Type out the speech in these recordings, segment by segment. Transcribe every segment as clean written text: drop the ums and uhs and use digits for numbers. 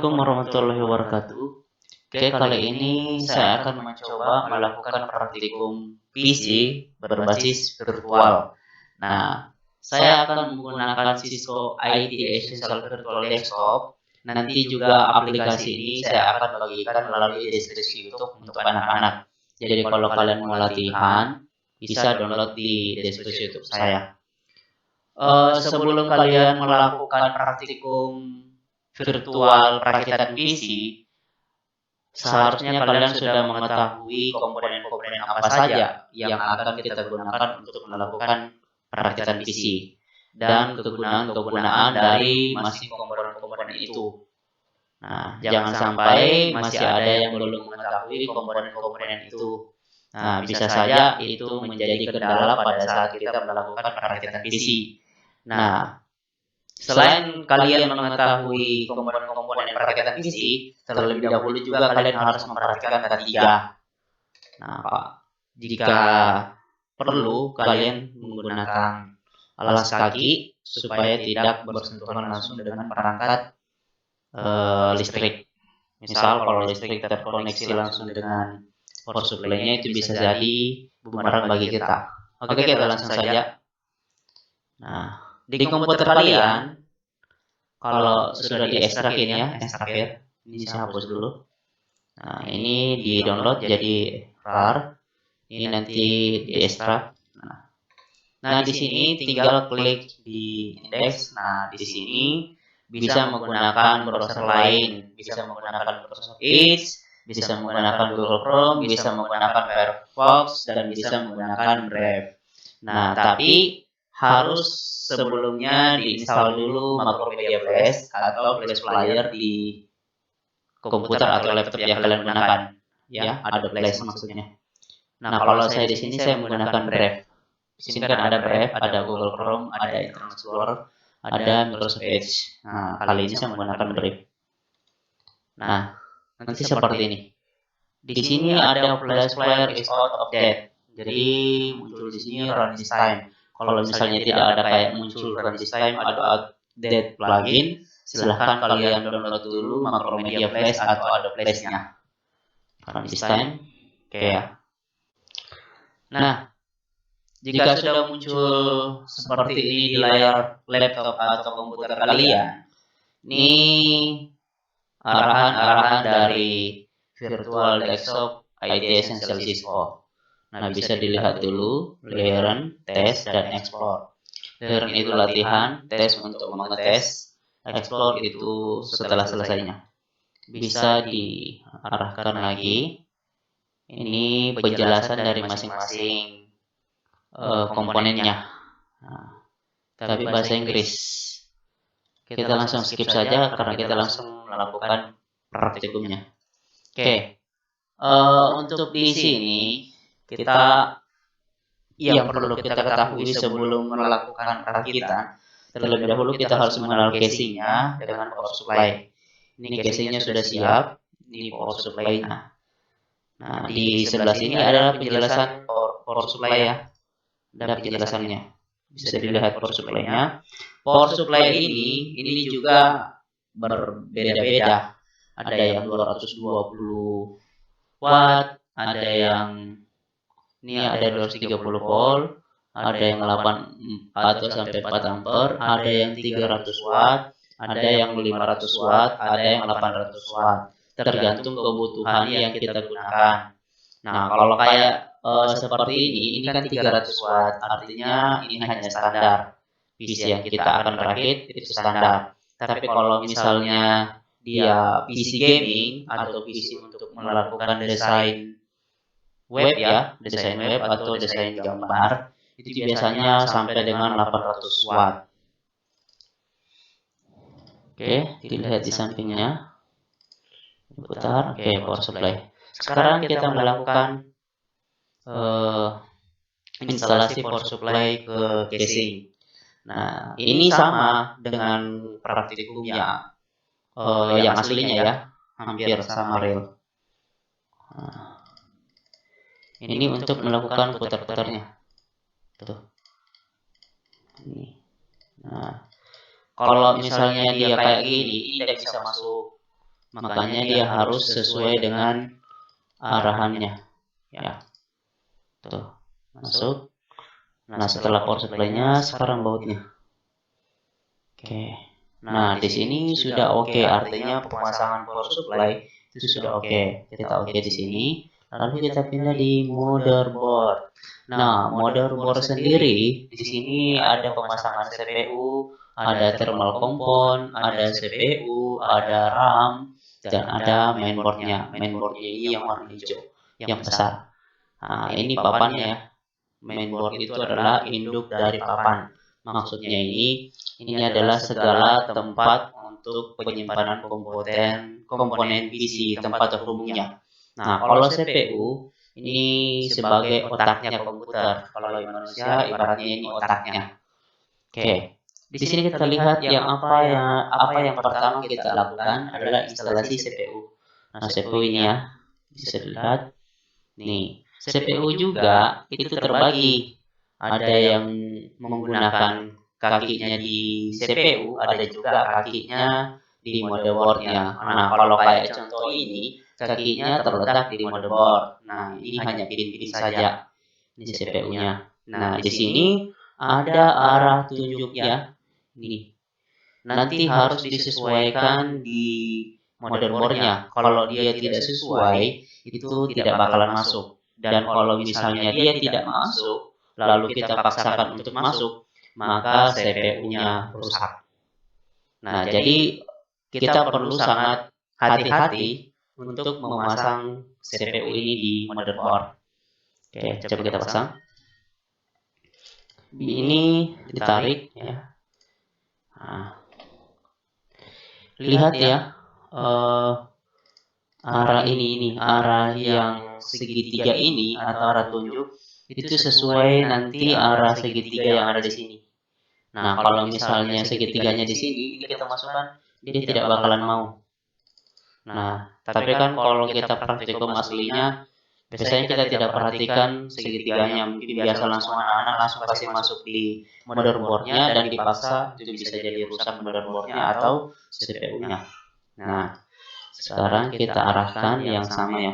Assalamualaikum warahmatullahi wabarakatuh. Oke, kali ini saya akan mencoba melakukan praktikum PC berbasis virtual. Nah, saya akan menggunakan Cisco IT Essential Virtual Desktop. Nanti juga aplikasi ini saya akan bagikan melalui deskripsi YouTube untuk anak-anak. Jadi kalau kalian mau latihan, bisa download di deskripsi YouTube saya. Sebelum kalian melakukan praktikum virtual perakitan PC, seharusnya kalian sudah mengetahui komponen-komponen apa saja yang akan kita gunakan untuk melakukan perakitan PC dan kegunaan-kegunaan dari masing komponen-komponen itu. Nah, jangan sampai masih ada yang belum mengetahui komponen-komponen itu. Nah, bisa saja itu menjadi kendala pada saat kita melakukan perakitan PC. Nah, selain kalian mengetahui komponen-komponen perakitan PC, terlebih dahulu juga kalian harus memperhatikan ketiga. Nah, Pak, jika perlu kalian menggunakan alas kaki supaya tidak bersentuhan langsung dengan perangkat listrik. Misal kalau listrik terkoneksi langsung dengan power supply-nya, itu bisa jadi bumerang bagi kita. Oke, kita langsung saja. Nah, di komputer kalian, kalau sudah diekstrakin ya, ekstrakir, ini saya hapus dulu. Nah, ini di download jadi RAR. Ini nanti diekstrak. Nah, di sini tinggal klik di index. Nah, di sini bisa menggunakan browser lain, bisa menggunakan Microsoft Edge, bisa menggunakan Google Chrome, bisa menggunakan Firefox, dan bisa menggunakan Brave. Nah, tapi harus sebelumnya diinstal dulu Macromedia Flash atau Flash Player di komputer atau laptop yang kalian gunakan. Ya, ada Flash maksudnya. Nah, kalau saya di sini saya menggunakan Brave. Di sini kan ada Brave, ada Google Chrome, ada Internet Explorer, ada Microsoft Edge. Nah, kali ini saya menggunakan Brave. Nah, nanti seperti ini. Di sini ada Flash Player is out of date. Jadi muncul di sini run this time. Kalau misalnya tidak ada kayak muncul run this time atau update plugin, silahkan kalian download dulu Macromedia Flash atau ada Flash-nya. Run this time, oke ya. Nah, jika sudah muncul seperti ini di layar laptop atau komputer kalian, ini arahan-arahan dari Virtual Desktop IT Essential Cisco. Nah, bisa dilihat dulu, learn, test, dan explore. Learn itu latihan, test untuk mengetes, explore itu setelah selesainya. Bisa diarahkan lagi. Ini penjelasan dari masing-masing komponennya. Nah, tapi bahasa Inggris. Kita langsung skip saja karena kita langsung melakukan praktikumnya. Oke. Untuk di sini kita yang perlu kita ketahui sebelum melakukan perakitan, terlebih dahulu kita harus mengenal casingnya dengan power supply. Ini casingnya sudah siap, ini power supply-nya. Nah, di sebelah sini adalah penjelasan power supply ya. Ada penjelasannya. Bisa dilihat power supply-nya. Power supply ini juga berbeda-beda. Ada yang 220 watt, ada yang ini ada 230 volt, ada yang 8 atau sampai 4 ampere, ada yang 300 watt, ada yang 500 watt, ada yang 800 watt. Tergantung kebutuhan yang kita gunakan. Nah, kalau kayak seperti ini kan 300 watt, artinya ini hanya standar. PC yang kita akan rakit itu standar. Tapi kalau misalnya dia PC gaming atau PC untuk melakukan desain web ya, desain web atau desain gambar, itu biasanya sampai dengan 800 watt. Oke, dilihat di sampingnya. Putar, oke, power supply. Sekarang kita melakukan instalasi power supply ke casing. Nah, ini sama dengan praktikumnya yang aslinya ya, hampir sama real. Nah, ini untuk melakukan putar-putarnya. Tuh. Ini. Nah, kalau misalnya dia kayak gini, ini tidak bisa masuk makanya dia harus sesuai dengan arahannya. Ya, tuh masuk. Nah, setelah power supply-nya, sekarang bautnya. Oke. Nah, di sini sudah oke, artinya pemasangan power supply itu sudah oke. Kita oke di sini. Lalu kita pindah di motherboard. Nah, motherboard sendiri di sini ada pemasangan CPU, ada thermal compound, ada CPU, ada RAM, dan ada mainboardnya. Mainboardnya ini yang warna hijau, yang besar. Nah, ini papannya ya. Mainboard itu adalah induk dari papan. Maksudnya ini adalah segala tempat untuk penyimpanan komponen PC, tempat terhubungnya. Nah, kalau CPU ini sebagai otaknya komputer. Kalau manusia ibaratnya ini otaknya. Oke. Di sini kita lihat apa yang pertama kita lakukan adalah instalasi CPU. Nah, CPU ini ya bisa dilihat. Nih, CPU juga itu terbagi. Ada yang menggunakan kakinya di CPU, ada juga kakinya di motherboardnya. Nah, kalau kayak contoh ini, kakinya terletak di motherboard. Nah, ini hanya pin-pin saja di CPU-nya. Nah, di sini ada arah tunjuknya. Nih, nanti harus disesuaikan di motherboardnya. Kalau dia tidak sesuai, itu tidak bakalan masuk. Dan kalau misalnya dia tidak masuk, lalu kita paksakan untuk masuk, maka CPU-nya rusak. Nah, jadi kita perlu sangat hati-hati untuk memasang CPU ini di motherboard. Oke, coba kita pasang. Ini ditarik ya. Nah, lihat ya, arah ini arah yang segitiga ini atau arah tunjuk itu sesuai nanti arah segitiga yang ada di sini. Nah, kalau misalnya segitiganya di sini, ini kita masukkan, dia tidak bakalan mau. Nah, tapi kan kalau kita praktikum aslinya, biasanya kita tidak perhatikan segitiganya. Mungkin biasa langsung anak-anak langsung kasih masuk di motherboardnya dan dipaksa, itu bisa jadi rusak motherboardnya atau CPU-nya. Nah, sekarang kita arahkan yang sama ya.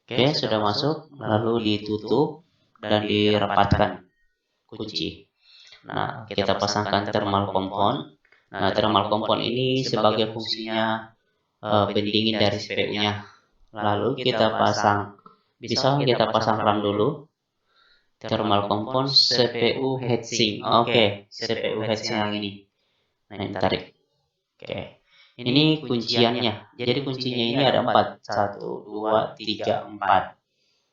Oke, sudah masuk, lalu ditutup dan dirapatkan kunci. Nah, kita pasangkan thermal compound. Nah, thermal compound ini sebagai fungsinya pendingin dari CPU-nya. Lalu kita pasang, bisa kita pasang RAM dulu. Thermal compound CPU heatsink. Oke, CPU heatsink yang ini. Nah, ini tarik. Oke. Ini kunciannya. Jadi kuncinya ini ada 4. 1, 2, 3, 4.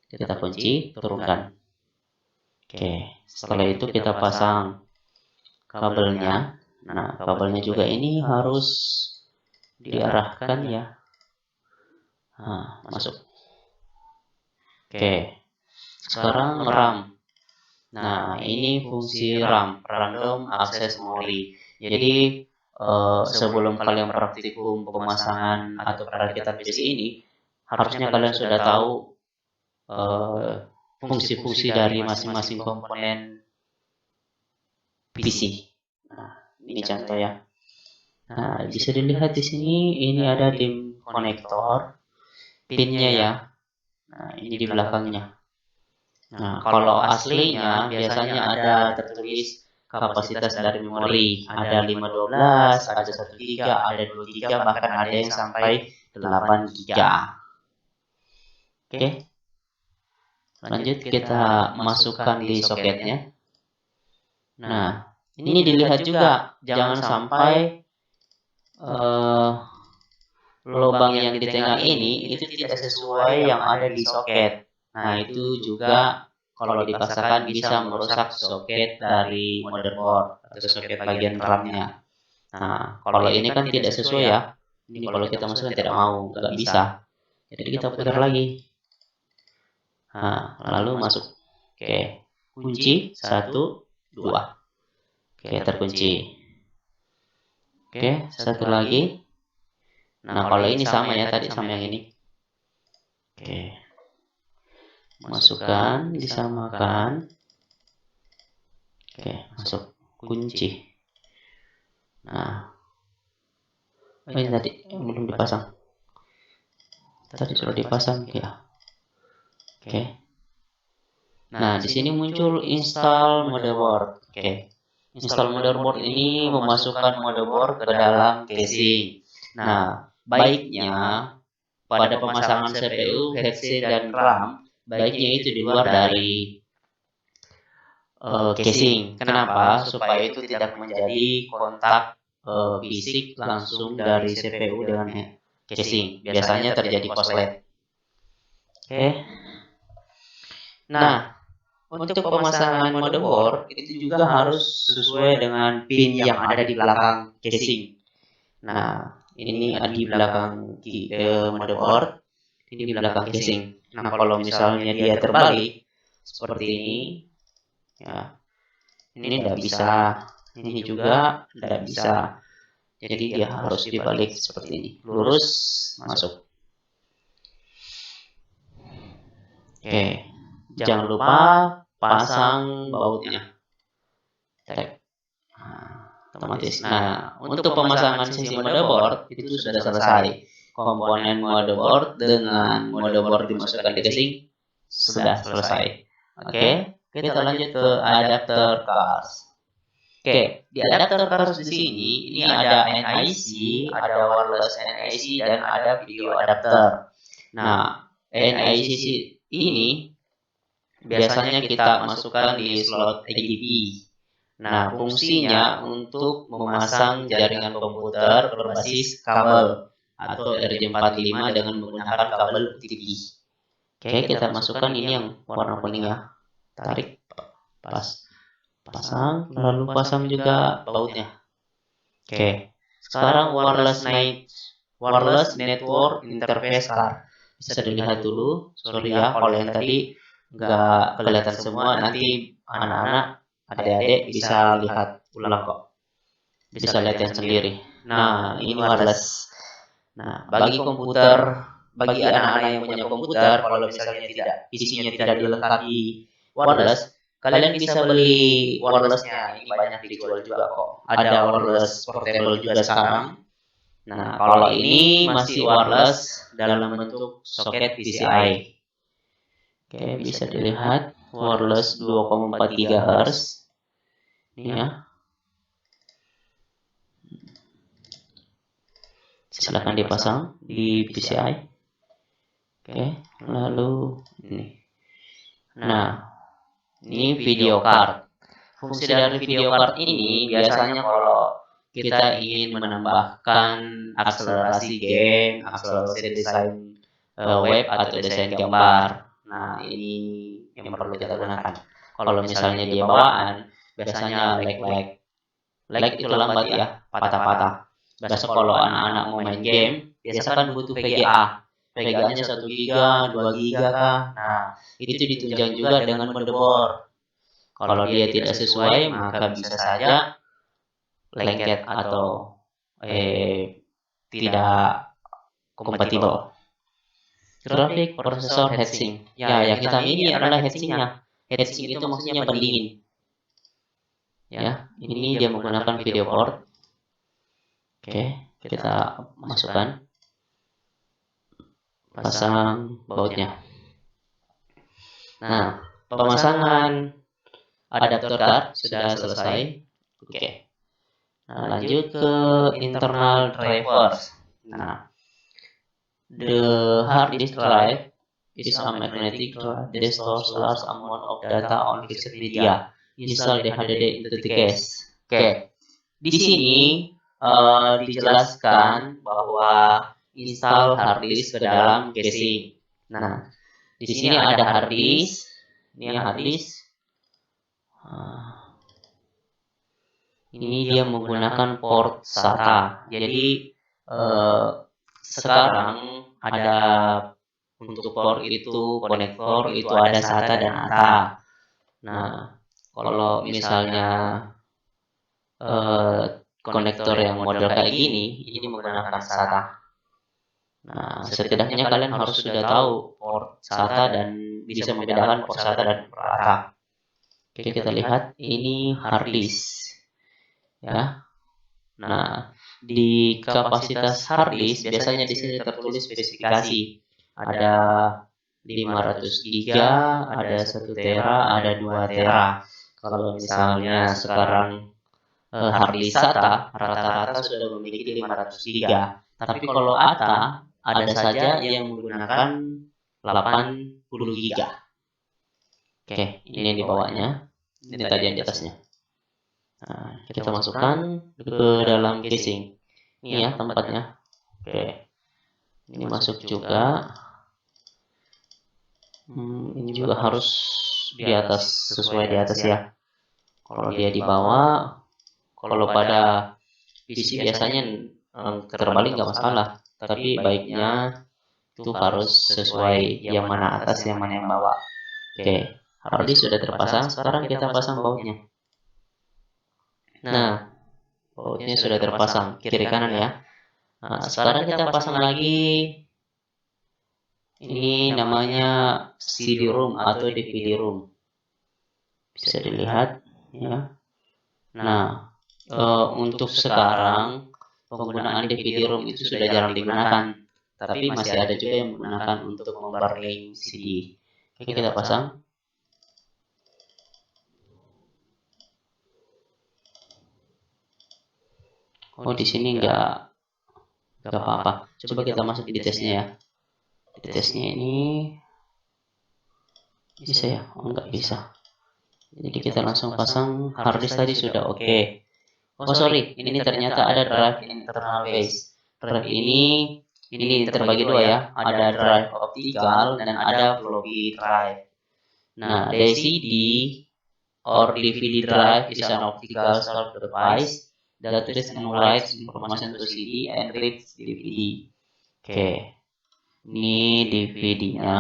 Kita kunci, turunkan. Oke, setelah itu kita pasang kabelnya. Nah, kabelnya juga ini harus diarahkan ya. Nah, masuk. Oke, sekarang RAM. Nah, ini fungsi RAM, Random Access Memory. Jadi, sebelum kalian praktikum pemasangan atau perakitan PC ini, harusnya kalian sudah tahu fungsi-fungsi dari masing-masing komponen PC. Nah, ini contoh ya. Nah, bisa dilihat di sini ini ada DIMM konektor, pinnya ya. Nah, ini di belakangnya. Nah, kalau aslinya biasanya ada tertulis kapasitas dari memori, ada 512, ada 1 giga, ada 2 giga, bahkan ada yang sampai 8 giga. Oke. Lanjut kita masukkan di soketnya. Nah, ini dilihat juga, jangan sampai lubang yang di tengah ini itu tidak sesuai yang ada di soket. Nah, itu juga kalau dipaksakan bisa merusak soket dari motherboard atau soket bagian RAM-nya. Nah, kalau ini kan tidak sesuai ya. Ini kalau kita masukkan tidak mau, nggak bisa. Jadi kita putar lagi. Nah, lalu masuk. Oke, kunci 1, 2. Oke, terkunci. Oke, satu lagi. Nah, kalau ini sama ya tadi sama yang ini. Oke. Masukkan, disamakan. Oke, masuk kunci. Nah, Oh, ini tadi belum dipasang. Tadi sudah dipasang ya. Oke. Nah, di sini muncul install motherboard. Oke. Install motherboard ini memasukkan motherboard ke dalam casing. Nah, baiknya pada pemasangan CPU, headset, dan RAM, baiknya itu di luar dari casing. Kenapa? Supaya itu tidak menjadi kontak fisik langsung dari CPU dengan casing. Biasanya terjadi korslet. Oke. Nah, untuk pemasangan motherboard itu juga harus sesuai dengan pin yang ada di belakang casing. Nah, ini di belakang motherboard, ini di belakang casing. Nah, kalau misalnya dia terbalik seperti ini, ya, ini tidak bisa, ini juga tidak bisa. Jadi dia harus dibalik seperti ini, lurus masuk. Oke, jangan lupa pasang bautnya. Otomatis. Nah, untuk pemasangan sisi motherboard itu sudah selesai. Komponen motherboard dengan motherboard dimasukkan ke casing sudah selesai. Oke, kita lanjut ke adapter cars. Oke, di adapter cars di sini ini ada NIC, ada wireless NIC, dan ada video adapter. Nah, NIC ini biasanya kita masukkan di slot AGP. Nah, fungsinya untuk memasang jaringan komputer berbasis kabel atau RJ45 dengan menggunakan kabel UTP. Oke, kita masukkan ini yang warna kuning ya. Tarik, pasang, lalu pasang juga bautnya. Oke, sekarang wireless network interface card. Bisa dilihat dulu. Sorry ya, kalau yang tadi nggak kelihatan semua. Nanti anak-anak, adik-adik bisa lihat ulang kok. Bisa lihat yang sendiri. Nah, ini wireless. Nah, bagi anak-anak yang punya komputer, kalau misalnya isinya tidak dilengkapi wireless, kalian bisa beli wirelessnya. Ini banyak dijual juga kok. Ada wireless portable juga sekarang. Nah, kalau ini masih wireless dalam bentuk soket PCI. Oke, bisa dilihat wireless 2,4 GHz. Ini ya. Silahkan dipasang di PCI. Oke, lalu ini. Nah, ini video card. Fungsi dari video card ini biasanya kalau kita ingin menambahkan akselerasi game, akselerasi desain web atau desain gambar. Nah, ini yang perlu kita gunakan. Kalau misalnya dia bawaan, biasanya lag itu lambat ya, patah-patah. Biasa kalau anak-anak mau main game, biasa kan butuh VGA. VGA-nya 1 giga, 2 giga kah? Nah, itu ditunjang juga dengan motherboard. Kalau dia tidak sesuai, maka bisa saja lengket atau tidak kompatibel. Grafik prosesor heatsink. Ya, yang hitam ini adalah heatsinknya. Heatsink itu maksudnya pendingin. Ya, ini dia menggunakan video port. Oke, kita masukkan. Pasang bautnya. Nah, pemasangan adapter card sudah selesai. Oke. Nah, lanjut ke internal drivers. Nah, the hard disk drive is a magnetic drive that stores large amount of data on fixed media. Install the HDD into the case. Oke. Di sini dijelaskan bahwa install hard disk ke dalam casing. Nah, di sini ada hard disk. Ini hard disk. Ini dia menggunakan port SATA. Jadi sekarang ada untuk port itu konektor itu ada SATA dan ATA. Nah, kalau misalnya konektor yang model kayak gini, ini menggunakan SATA. Nah, setidaknya kalian harus sudah tahu port SATA dan bisa membedakan port SATA dan port ATA. Oke, kita lihat ini hard disk. Ya. Nah, Di kapasitas hard disk biasanya di sini tertulis spesifikasi. Ada 500 giga, ada 1 tera, ada 2 tera. Kalau misalnya sekarang hard disk SATA rata-rata sudah memiliki 500 giga. Tapi kalau ATA ada saja yang menggunakan 80 giga. Oke, ini yang di bawahnya. Ini tadi yang di atasnya. Nah, kita masukkan ke dalam casing. Ini ya tempatnya. Oke. Ini masuk juga. Ini juga harus di atas, sesuai di atas ya. Kalau dia di bawah, kalau pada PC biasanya terbalik nggak masalah. Tapi baiknya itu harus sesuai yang mana atas, yang mana yang bawah. Oke, hard disk sudah terpasang. Sekarang kita pasang bautnya. Nah, bautnya sudah terpasang kiri kanan ya. Nah, sekarang kita pasang lagi. Ini namanya CD-ROM atau DVD-ROM. Bisa dilihat ya. Nah, untuk sekarang penggunaan DVD-ROM itu sudah jarang digunakan, tapi masih ada juga yang menggunakan untuk membarlink CD. Oke, kita pasang. Oh, di sini nggak apa-apa. Coba kita masuk di tesnya ya. Di tesnya ini bisa ya? Oh, nggak bisa. Jadi kita langsung pasang hard disk tadi sudah oke. Oh sorry, ini ternyata ada drive internal base. Drive ini terbagi dua ya. Ada drive optical dan ada floppy drive. Nah, DCD or DVD drive is an optical storage device that reads and writes information to CD and reads DVD. Oke, ini DVD-nya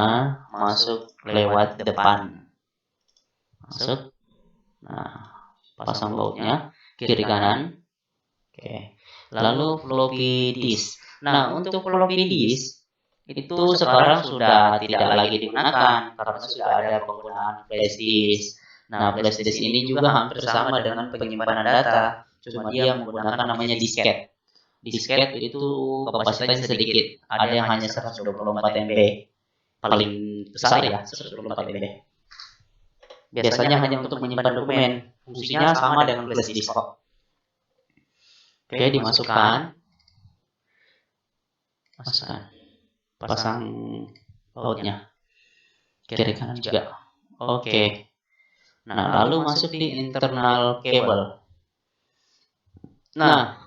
masuk lewat depan. Masuk. Nah, pasang bautnya kiri kanan. Oke. Lalu floppy disk. Nah, untuk floppy disk itu sekarang sudah tidak lagi digunakan karena sudah ada penggunaan flash disk. Nah, flash disk ini juga hampir sama dengan penyimpanan data, cuma dia menggunakan namanya disket. Disket itu kapasitasnya sedikit, ada yang hanya 124 MB. Paling besar ya, 124 MB. Biasanya hanya untuk menyimpan dokumen. Fungsinya sama dengan flash disk kok. Oke, dimasukkan. Masukkan. Pasang bautnya. Kiri kanan juga. Oke. Nah, lalu masuk di internal cable. Nah,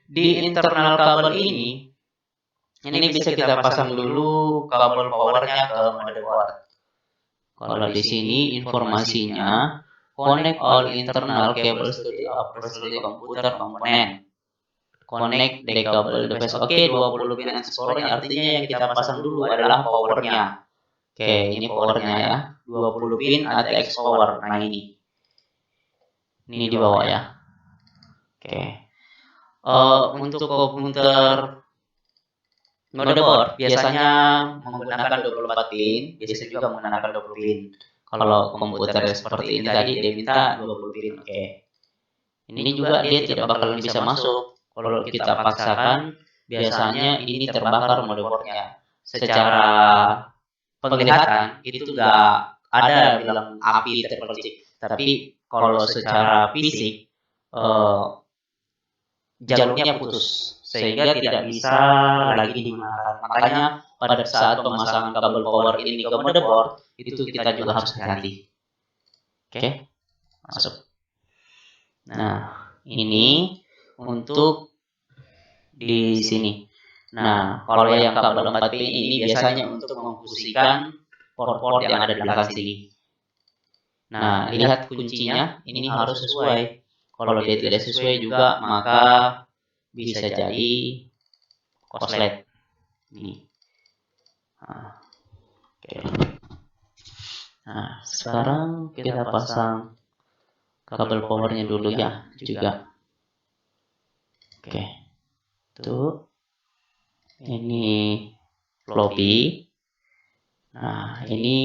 di internal kabel ini bisa kita pasang dulu kabel powernya ke motherboard. Kalau di sini informasinya connect all internal cables to the upper computer component. Connect the cable device. Oke, 20 pin Explorer artinya yang kita pasang dulu adalah powernya. Oke, ini powernya ya. 20 pin ATX power. Nah, ini di bawah ya. Oke. Untuk komputer motherboard biasanya menggunakan 24 pin, biasanya juga menggunakan 20 pin. Kalau komputer seperti ini tadi dia minta 20 pin. Oke. Ini juga dia tidak bakalan bisa masuk. Kalau kita paksakan, biasanya ini terbakar motherboardnya. Secara penglihatan itu nggak ada bilang api terpercik. Tapi kalau secara fisik jalurnya putus sehingga tidak bisa lagi digunakan. Makanya pada saat pemasangan kabel power ini ke motherboard itu kita juga harus hati-hati. Oke, masuk. Nah, ini untuk di sini. Nah, kalau yang kabel 4 pin ini biasanya untuk memfungsikan port-port yang ada di belakang sini. Nah, lihat kuncinya, ini harus sesuai. Kalau dia tidak sesuai juga, maka bisa jadi korslet. Ini. Nah, oke. Nah, sekarang kita pasang kabel powernya dulu ya, juga. Oke. Tuh. Ini floppy. Nah, ini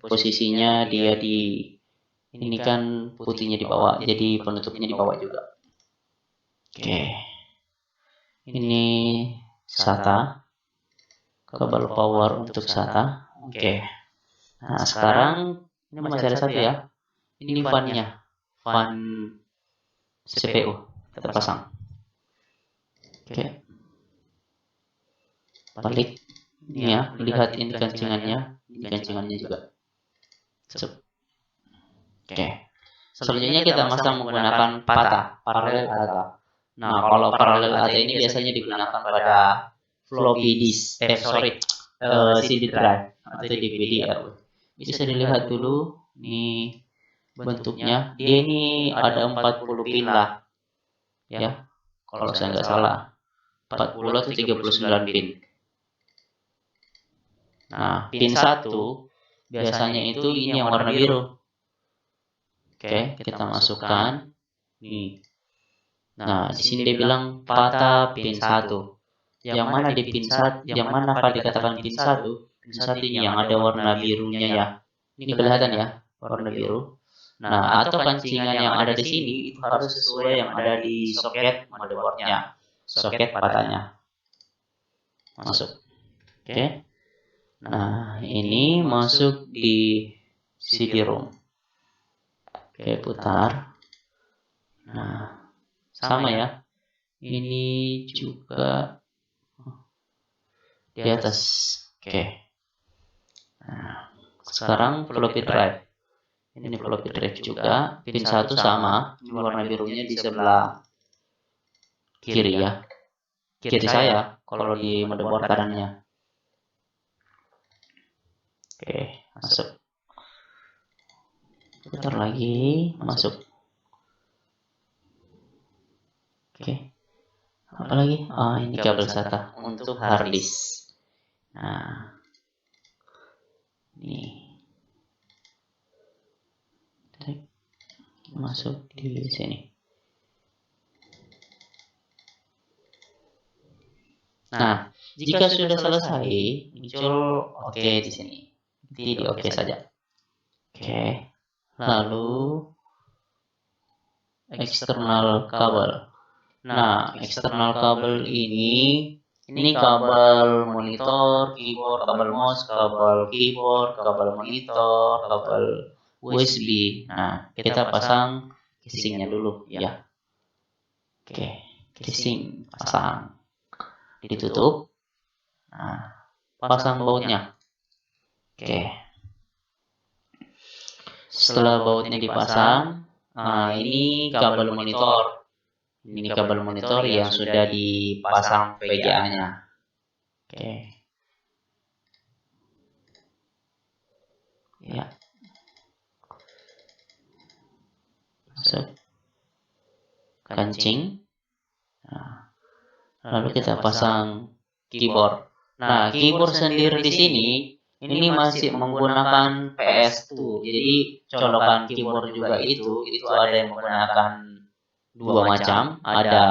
posisinya dia di ini kan putihnya di bawah, jadi penutupnya di bawah juga. Oke. Ini SATA, kabel power untuk SATA. Oke. Nah, sekarang ini masih ada satu ya. Ini fan-nya, fan CPU terpasang. Oke. Balik. Ini ya, lihat ini gancingannya, ini gancingannya juga. Oke. Selanjutnya kita masang menggunakan PATA, paralel ATA. Nah, kalau paralel ATA ini biasanya digunakan pada floppy disk, CD drive atau DVD ya. Bisa dilihat dulu nih bentuknya. Dia ini ada 40 pin lah. Ya. Kalau saya nggak salah. 40 atau 39 pin. Nah, pin 1 biasanya itu ini yang warna biru. Oke, kita masukkan. Nih. Nah, di sini dia bilang PATA pin 1. Yang mana di pin 1, yang mana Pak dikatakan pin 1? Pin 1 ini yang ada warna birunya ya. Ini kelihatan ya, warna biru. Nah, atau kancingan yang ada di sini itu harus sesuai yang ada di soket motherboardnya. Soket PATA-nya. Masuk. Oke. Nah, ini masuk di CD-ROM. Oke, putar. Nah, sama ya. Ini juga di atas. Oke. Nah, sekarang floppy drive. Ini floppy drive juga. Pin 1 sama. Ini warna birunya di sebelah kiri ya. Kiri saya kalau di motherboard kanannya. Oke, masuk. Putar lagi, masuk. Oke. Apa lagi? Oh, ini kabel SATA untuk hard disk. Nah. Ini. Masuk di sini. Nah, jika sudah selesai, muncul oke di sini. Di oke saja. Oke. Lalu eksternal kabel. Nah, eksternal kabel ini kabel monitor, keyboard, kabel mouse, kabel keyboard, kabel monitor, kabel USB. Nah, kita pasang casingnya dulu ya. Oke, casing pasang. Ditutup. Nah, pasang bautnya. Oke. Setelah bautnya dipasang, ini kabel monitor. Ini kabel monitor yang sudah dipasang VGA-nya. Oke. Ya. Masuk. Kancing. Nah, lalu kita pasang keyboard. Nah, keyboard sendiri di sini ini masih menggunakan PS2. Jadi colokan keyboard juga itu ada yang menggunakan dua macam, ada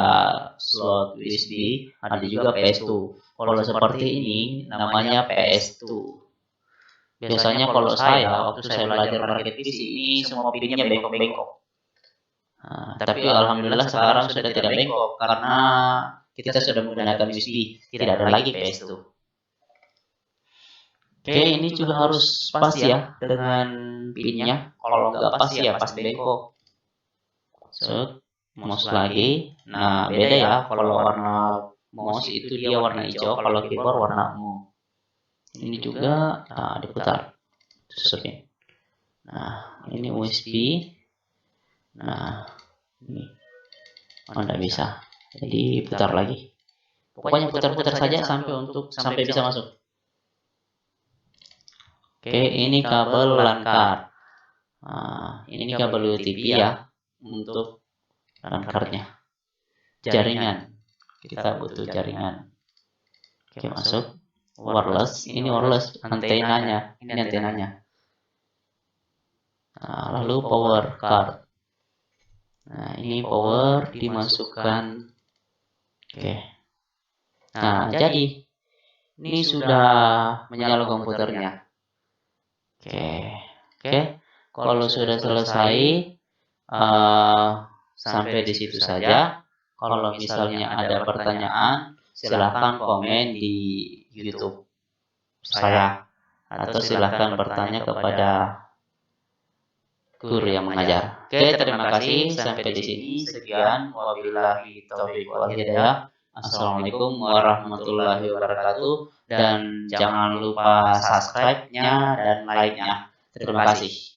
slot USB, ada juga PS2. Kalau seperti ini namanya PS2. Biasanya kalau saya waktu saya belajar merakit PC ini semua pinnya bengkok-bengkok. Nah, tapi alhamdulillah sekarang sudah tidak bengkok karena kita sudah menggunakan USB, tidak ada lagi PS2. Oke, ini juga harus pas ya dengan pinnya. Kalau nggak pas ya pas bengkok. So, mouse lagi. Nah, beda ya. Kalau warna mouse itu dia warna hijau, kalau keyboard warna ungu. Ini juga diputar. Susupin. Nah, ini USB. Nah, ini. Oh, enggak bisa. Jadi putar lagi. Pokoknya putar-putar saja sampai bisa masuk. Oke, ini kabel LAN card. Nah, ini kabel UTP ya untuk LAN cardnya. Jaringan. Kita butuh jaringan. Oke, masuk. Wireless. Ini wireless antenanya. Ini antenanya. Nah, lalu power card. Nah, ini power dimasukkan. Oke. Nah, jadi ini sudah menyala komputernya. Oke. Kalau sudah selesai, sampai di situ saja. Kalau misalnya ada pertanyaan, silahkan komen di YouTube saya atau silahkan bertanya kepada guru yang mengajar. Oke, terima kasih sampai di sini. Sekian, wabillahi taufiq wal hidayah. Assalamualaikum warahmatullahi wabarakatuh, dan jangan lupa subscribe-nya dan like-nya. Terima kasih.